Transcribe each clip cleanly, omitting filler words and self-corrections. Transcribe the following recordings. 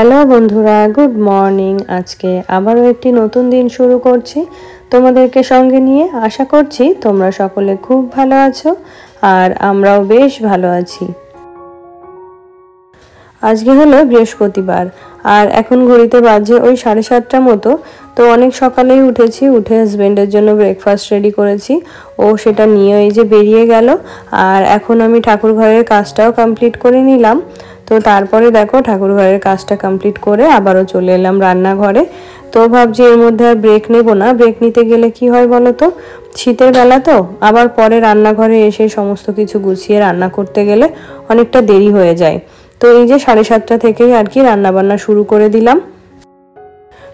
Hello বন্ধুরা, good morning. আজকে আবারও একটি নতুন দিন শুরু করছি তোমাদেরকে সঙ্গে নিয়ে। আশা করছি তোমরা সকলে খুব ভালো আছো আর আমরাও বেশ ভালো আছি। আজকে হলো বৃহস্পতিবার আর এখন ঘড়িতে বাজে ওই 7:30 মতো। তো অনেক সকালেই উঠেছি, উঠে হাজব্যান্ডের জন্য ব্রেকফাস্ট রেডি করেছি। ও সেটা নিয়ে এই যে বেরিয়ে গেল আর এখন আমি ঠাকুর ঘরের কাজটাও কমপ্লিট করে নিলাম। তো তারপরে দেখো ঠাকুর ঘরের কাজটা কমপ্লিট করে আবারও চলে এলাম রান্নাঘরে। তো ভাবছি এর মধ্যে আর ব্রেক নেব না, ব্রেক নিতে গেলে কি হয় বলো তো, শীতের বেলা তো আবার পরে রান্নাঘরে এসে সমস্ত কিছু গুছিয়ে রান্না করতে গেলে অনেকটা দেরি হয়ে যায়। তো এই যে 7:30 থেকেই আর কি রান্না বান্না শুরু করে দিলাম।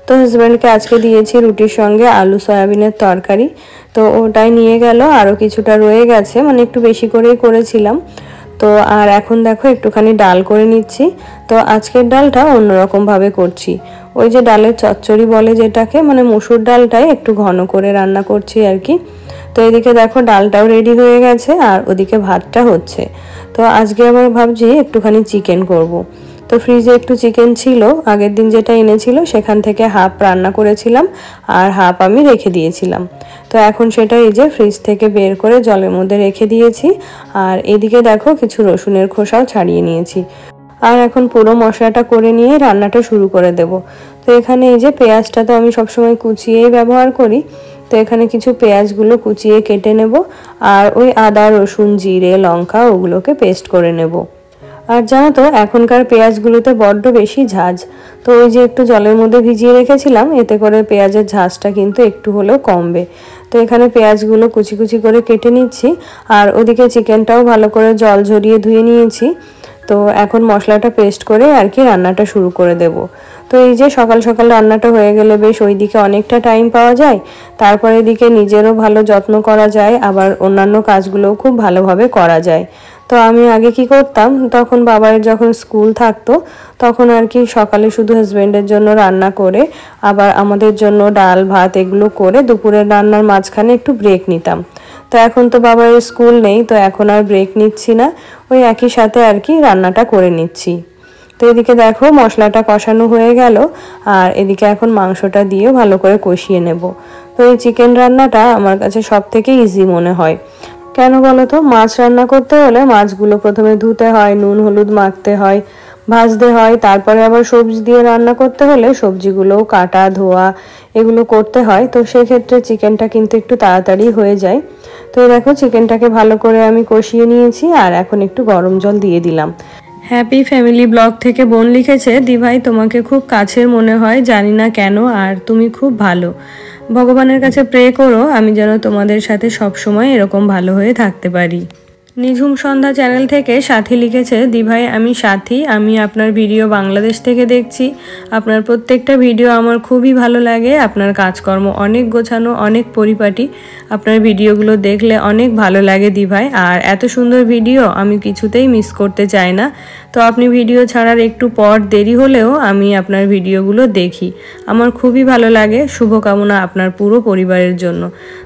তো হাজব্যান্ডকে আজকে দিয়েছি রুটির সঙ্গে আলু সয়াবিনের তরকারি। তো ওটাই নিয়ে গেল, আরও কিছুটা রয়ে গেছে, মানে একটু বেশি করেই করেছিলাম। তো আর এখন দেখো একটুখানি ডাল করে নিচ্ছি। তো আজকের ডালটা অন্যরকমভাবে করছি, ওই যে ডালের চচ্চড়ি বলে যেটাকে, মানে মসুর ডালটাই একটু ঘন করে রান্না করছি আর কি। তো এদিকে দেখো ডালটাও রেডি হয়ে গেছে আর ওদিকে ভাতটা হচ্ছে। তো আজকে আবার ভাবছি একটুখানি চিকেন করব। তো ফ্রিজে একটু চিকেন ছিল, আগের দিন যেটা এনেছিল সেখান থেকে হাফ রান্না করেছিলাম আর হাফ আমি রেখে দিয়েছিলাম। তো এখন সেটা এই যে ফ্রিজ থেকে বের করে জলের মধ্যে রেখে দিয়েছি। আর এদিকে দেখো কিছু রসুনের খোসাও ছাড়িয়ে নিয়েছি। আর এখন পুরো মশলাটা করে নিয়ে রান্নাটা শুরু করে দেব। তো এখানে এই যে পেঁয়াজটা তো আমি সবসময় কুচিয়েই ব্যবহার করি। তো এখানে কিছু পেঁয়াজগুলো কুচিয়ে কেটে নেব আর ওই আদা রসুন জিরে লঙ্কা ওগুলোকে পেস্ট করে নেব। আর জানো তো এখনকার পেঁয়াজগুলোতে বড্ড বেশি ঝাঁঝ। তো ওই যে একটু জলের মধ্যে ভিজিয়ে রেখেছিলাম, এতে করে পেঁয়াজের ঝাঁঝটা কিন্তু একটু হলেও কমবে। তো এখানে পেঁয়াজগুলো কুচি কুচি করে কেটে নিচ্ছি আর ওদিকে চিকেনটাও ভালো করে জল ঝরিয়ে ধুয়ে নিয়েছি। তো এখন মশলাটা পেস্ট করে আর কি রান্নাটা শুরু করে দেব। তো এই যে সকাল সকাল রান্নাটা হয়ে গেলে বেশ ওইদিকে অনেকটা টাইম পাওয়া যায়, তারপরে এদিকে নিজেরও ভালো যত্ন করা যায়, আবার অন্যান্য কাজগুলোও খুব ভালোভাবে করা যায়। তো আমি আগে কি করতাম, তখন বাবার যখন স্কুল থাকতো তখন আর কি সকালে শুধু হাজব্যান্ডের জন্য রান্না করে আবার আমাদের জন্য ডাল ভাত এগুলো করে দুপুরের রান্নার মাঝখানে একটু ব্রেক নিতাম। তো এখন তো বাবার স্কুল নেই, তো এখন আর ব্রেক নিচ্ছি না, ওই একই সাথে আর কি রান্নাটা করে নিচ্ছি। তো এদিকে দেখো মশলাটা কষানো হয়ে গেল আর এদিকে এখন মাংসটা দিয়েও ভালো করে কষিয়ে নেব। তো এই চিকেন রান্নাটা আমার কাছে সব থেকে ইজি মনে হয়। কেন বলো তো, মাছ রান্না করতে হলে মাছগুলো প্রথমে ধুতে হয়, নুন হলুদ মাখতে হয়, ভাজতে হয়, তারপরে আবার সবজি দিয়ে রান্না করতে হলে সবজিগুলোও কাটা ধোয়া এগুলো করতে হয়। তো সেক্ষেত্রে চিকেনটা কিন্তু একটু তাড়াতাড়ি হয়ে যায়। তো দেখো চিকেনটাকে ভালো করে আমি কষিয়ে নিয়েছি আর এখন একটু গরম জল দিয়ে দিলাম। হ্যাপি ফ্যামিলি ব্লগ থেকে বোন লিখেছে, দি ভাই তোমাকে খুব কাছের মনে হয়, জানি না কেন, আর তুমি খুব ভালো। ভগবানের কাছে প্রে করো আমি যেন তোমাদের সাথে সব সময় এরকম ভালো হয়ে থাকতে পারি। নিঝুম সন্ধ্যা চ্যানেল থেকে সাথী লিখেছে, দি ভাই আমি সাথী, আমি আপনার ভিডিও বাংলাদেশ থেকে দেখছি। আপনার প্রত্যেকটা ভিডিও আমার খুবই ভালো লাগে, আপনার কাজকর্ম অনেক গোছানো অনেক পরিপাটি, আপনার ভিডিওগুলো দেখলে অনেক ভালো লাগে দি ভাই। আর এত সুন্দর ভিডিও আমি কিছুতেই মিস করতে চাই না। তো আপনি ভিডিও ছাড়ার একটু পর দেরি হলেও আমি আপনার ভিডিওগুলো দেখি, আমার খুবই ভালো লাগে। শুভকামনা আপনার পুরো পরিবারের জন্য।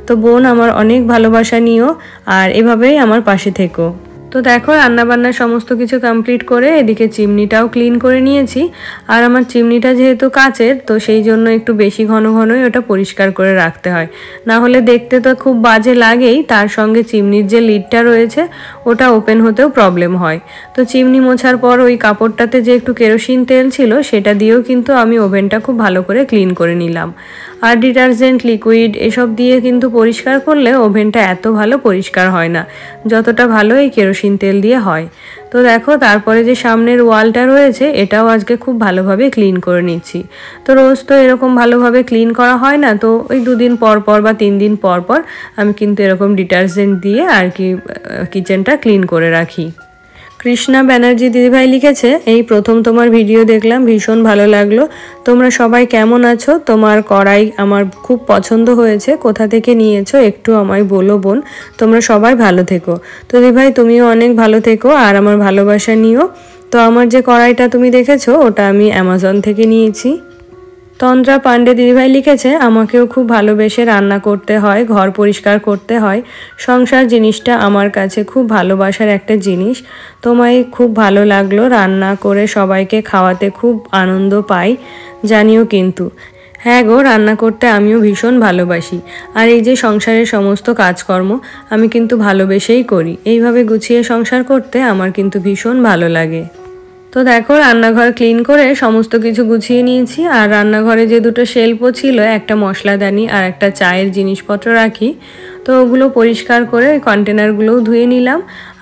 তো বোন আমার অনেক ভালোবাসা নিও আর এভাবেই আমার পাশে থেকো। তো দেখো রান্নাবান্না সমস্ত কিছু কমপ্লিট করে এদিকে চিমনিটাও ক্লিন করে নিয়েছি। আর আমার চিমনিটা যেহেতু কাচের, তো সেই জন্য একটু বেশি ঘন ঘনই ওটা পরিষ্কার করে রাখতে হয়, না হলে দেখতে তো খুব বাজে লাগেই, তার সঙ্গে চিমনির যে লিডটা রয়েছে ওটা ওপেন হতেও প্রবলেম হয়। তো চিমনি মোছার পর ওই কাপড়টাতে যে একটু কেরোসিন তেল ছিল সেটা দিয়েও কিন্তু আমি ওভেনটা খুব ভালো করে ক্লিন করে নিলাম। আর ডিটারজেন্ট লিকুইড এসব দিয়ে কিন্তু পরিষ্কার করলে ওভেনটা এত ভালো পরিষ্কার হয় না যতটা ভালো এই কেরোসিন তেল দিয়ে হয়। তো দেখো তারপরে যে সামনের ওয়ালটা রয়েছে এটাও আজকে খুব ভালোভাবে ক্লিন করে নিচ্ছি। তো রোজ তো এরকম ভালোভাবে ক্লিন করা হয় না, তো ওই 2 দিন পর পর বা 3 দিন পর পর আমি কিন্তু এরকম ডিটারজেন্ট দিয়ে আর কি কিচেনটা ক্লিন করে রাখি। কৃষ্ণা ব্যানার্জি দিদিভাই লিখেছে, এই প্রথম তোমার ভিডিও দেখলাম, ভীষণ ভালো লাগলো। তোমরা সবাই কেমন আছো? তোমার কড়াই আমার খুব পছন্দ হয়েছে, কোথা থেকে নিয়েছো একটু আমায় বলো বোন। তোমরা সবাই ভালো থেকো। তো দিদিভাই তুমিও অনেক ভালো থেকো আর আমার ভালোবাসা নিও। তো আমার যে কড়াইটা তুমি দেখেছো ওটা আমি অ্যামাজন থেকে নিয়েছি। তন্দ্রা পান্ডে দিদিভাই লিখেছে, আমাকেও খুব ভালোবেসে রান্না করতে হয়, ঘর পরিষ্কার করতে হয়। সংসার জিনিসটা আমার কাছে খুব ভালোবাসার একটা জিনিস। তোমায় খুব ভালো লাগলো, রান্না করে সবাইকে খাওয়াতে খুব আনন্দ পাই জানিও কিন্তু। হ্যাঁ গো, রান্না করতে আমিও ভীষণ ভালোবাসি। আর এই যে সংসারের সমস্ত কাজকর্ম আমি কিন্তু ভালোবেসেই করি। এইভাবে গুছিয়ে সংসার করতে আমার কিন্তু ভীষণ ভালো লাগে। তো দেখো, রান্নাঘর ক্লিন করে সমস্ত কিছু গুছিয়ে নিয়েছি। আর রান্নাঘরে যে দুটো শেলফও ছিল, একটা মশলাদানি আর একটা চায়ের জিনিসপত্র রাখি, তো ওগুলো পরিষ্কার করে কন্টেনারগুলোও ধুয়ে নিলাম।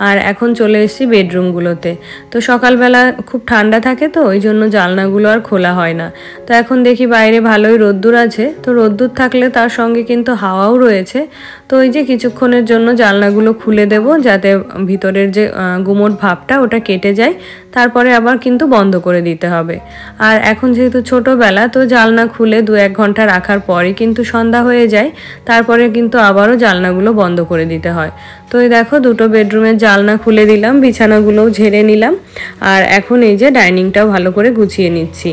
আর এখন চলে এসেছি বেডরুমগুলোতে। তো সকালবেলা খুব ঠান্ডা থাকে, তো ওই জন্য জানলাগুলো আর খোলা হয় না। তো এখন দেখি বাইরে ভালোই রোদ্দুর আছে, তো রোদ্দুর থাকলে তার সঙ্গে কিন্তু হাওয়াও রয়েছে। তো ওই যে কিছুক্ষণের জন্য জানলাগুলো খুলে দেব, যাতে ভিতরের যে গুমোট ভাবটা ওটা কেটে যায়, তারপরে আবার কিন্তু বন্ধ করে দিতে হবে। আর এখন যেহেতু ছোটোবেলা, তো জানলা খুলে 2-1 ঘন্টা রাখার পরে কিন্তু সন্ধ্যা হয়ে যায়, তারপরে কিন্তু আবারও জানলাগুলো বন্ধ করে দিতে হয়। তো এই দেখো, দুটো বেডরুমের জানলা খুলে দিলাম, বিছানাগুলোও ঝেড়ে নিলাম। আর এখন এই যে ডাইনিংটাও ভালো করে গুছিয়ে নিচ্ছি।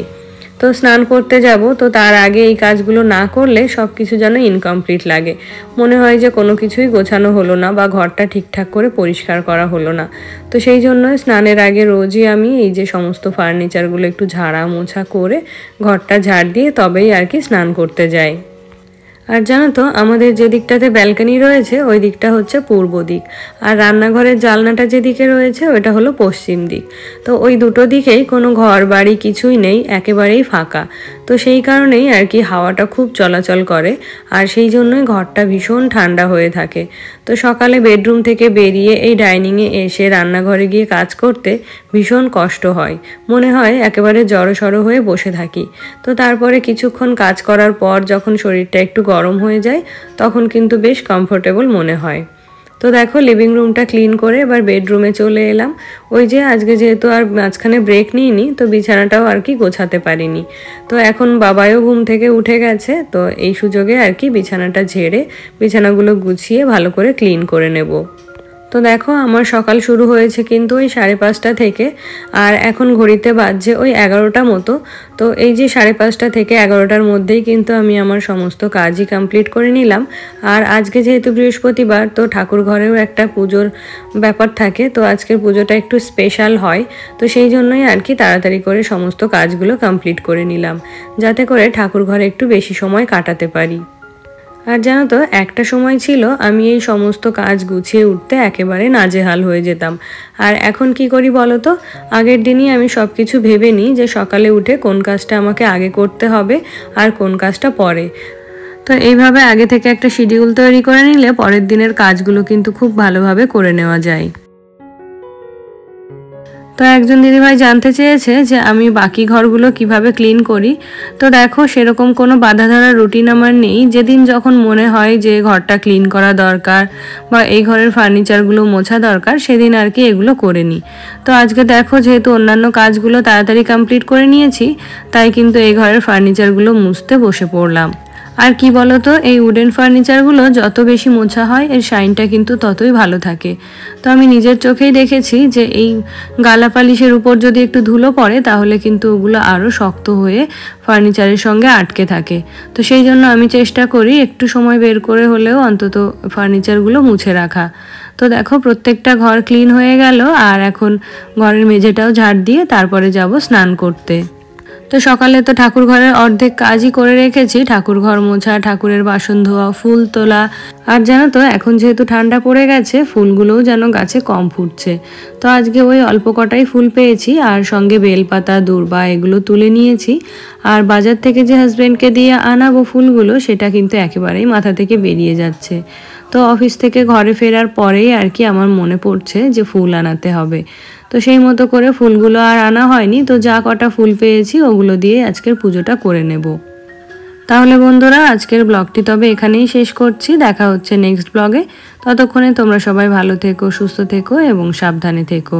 তো স্নান করতে যাব, তো তার আগে এই কাজগুলো না করলে সব কিছু যেন ইনকমপ্লিট লাগে। মনে হয় যে কোনো কিছুই গোছানো হলো না বা ঘরটা ঠিকঠাক করে পরিষ্কার করা হলো না। তো সেই জন্য স্নানের আগে রোজই আমি এই যে সমস্ত ফার্নিচারগুলো একটু ঝাড়া মোছা করে ঘরটা ঝাড় দিয়ে তবেই আর কি স্নান করতে যাই। আর জানো তো, আমাদের যে দিকটাতে ব্যালকনি রয়েছে ওই দিকটা হচ্ছে পূর্ব দিক, আর রান্নাঘরের জানলাটা যেদিকে রয়েছে ওইটা হলো পশ্চিম দিক। তো ওই দুটো দিকেই কোনো ঘর বাড়ি কিছুই নেই, একেবারেই ফাঁকা। তো সেই কারণেই আর কি হাওয়াটা খুব চলাচল করে, আর সেই জন্যই ঘরটা ভীষণ ঠান্ডা হয়ে থাকে। তো সকালে বেডরুম থেকে বেরিয়ে এই ডাইনিংয়ে এসে রান্নাঘরে গিয়ে কাজ করতে ভীষণ কষ্ট হয়, মনে হয় একেবারে জড়সড় হয়ে বসে থাকি। তো তারপরে কিছুক্ষণ কাজ করার পর যখন শরীরটা একটু গরম হয়ে যায়, তখন কিন্তু বেশ কমফোর্টেবল মনে হয়। তো দেখো, লিভিং রুমটা ক্লিন করে এবার বেডরুমে চলে এলাম। ওই যে আজকে যেহেতু আর মাঝখানে ব্রেক নিইনি, তো বিছানাটাও আর কি গোছাতে পারিনি। তো এখন বাবাও ঘুম থেকে উঠে গেছে, তো এই সুযোগে আর কি বিছানাটা ঝেড়ে বিছানাগুলো গুছিয়ে ভালো করে ক্লিন করে নেব। তো দেখো, আমার সকাল শুরু হয়েছে কিন্তু ওই 5:30 থেকে, আর এখন ঘড়িতে বাজছে ওই 11টা মতো। তো এই যে 5:30 থেকে 11টার মধ্যেই কিন্তু আমি আমার সমস্ত কাজই কমপ্লিট করে নিলাম। আর আজকে যেহেতু বৃহস্পতিবার, তো ঠাকুর ঘরেও একটা পুজোর ব্যাপার থাকে, তো আজকের পুজোটা একটু স্পেশাল হয়। তো সেই জন্যই আর কি তাড়াতাড়ি করে সমস্ত কাজগুলো কমপ্লিট করে নিলাম, যাতে করে ঠাকুর ঘরে একটু বেশি সময় কাটাতে পারি। আর জানো তো, একটা সময় ছিল আমি এই সমস্ত কাজ গুছিয়ে উঠতে একেবারে নাজেহাল হয়ে যেতাম। আর এখন কি করি বলো তো, আগের দিনই আমি সব কিছু ভেবে নিই যে সকালে উঠে কোন কাজটা আমাকে আগে করতে হবে আর কোন কাজটা পরে। তো এইভাবে আগে থেকে একটা শিডিউল তৈরি করে নিলে পরের দিনের কাজগুলো কিন্তু খুব ভালোভাবে করে নেওয়া যায়। তো একজন দিদিভাই জানতে চেয়েছে যে আমি বাকি ঘরগুলো কিভাবে ক্লিন করি। তো দেখো, সেরকম কোনো বাধা ধরার রুটিন আমার নেই। যেদিন যখন মনে হয় যে ঘরটা ক্লিন করা দরকার বা এই ঘরের ফার্নিচারগুলো মোছা দরকার, সেদিন আর কি এগুলো করে নিই। তো আজকে দেখো, যেহেতু অন্যান্য কাজগুলো তাড়াতাড়ি কমপ্লিট করে নিয়েছি, তাই কিন্তু এই ঘরের ফার্নিচারগুলো মুছতে বসে পড়লাম। আর কি বলতো, এই উডেন ফার্নিচারগুলো যত বেশি মোছা হয় এর শাইনটা কিন্তু ততই ভালো থাকে। তো আমি নিজের চোখেই দেখেছি যে এই গালা পালিশের উপর যদি একটু ধুলো পড়ে, তাহলে কিন্তু ওগুলো আরও শক্ত হয়ে ফার্নিচারের সঙ্গে আটকে থাকে। তো সেই জন্য আমি চেষ্টা করি একটু সময় বের করে হলেও অন্তত ফার্নিচারগুলো মুছে রাখা। তো দেখো, প্রত্যেকটা ঘর ক্লিন হয়ে গেল, আর এখন ঘরের মেঝেটাও ঝাড় দিয়ে তারপরে যাব স্নান করতে। তো সকালে তো ঠাকুর ঘরের অর্ধেক কাজই করে রেখেছি, ঠাকুর ঘর মোছা, ঠাকুরের বাসন ধোয়া, ফুল তোলা। আর জানো তো, এখন যেহেতু ঠান্ডা পড়ে গেছে, ফুলগুলোও যেন গাছে কম ফুটছে। তো আজকে ওই অল্প কটাই ফুল পেয়েছি, আর সঙ্গে বেলপাতা, দূর্বা এগুলো তুলে নিয়েছি। আর বাজার থেকে যে হাজব্যান্ডকে দিয়ে আনাবো ফুলগুলো, সেটা কিন্তু একেবারেই মাথা থেকে বেরিয়ে যাচ্ছে। তো অফিস থেকে ঘরে ফেরার পরেই আর কি আমার মনে পড়ছে যে ফুল আনাতে হবে। তো সেই মতো করে ফুলগুলো আর আনা হয়নি। তো যা কটা ফুল পেয়েছি ওগুলো দিয়ে আজকের পুজোটা করে নেব। তাহলে বন্ধুরা, আজকের ব্লগটি তবে এখানেই শেষ করছি। দেখা হচ্ছে নেক্সট ব্লগে। ততক্ষণে তোমরা সবাই ভালো থেকো, সুস্থ থেকো এবং সাবধানে থেকো।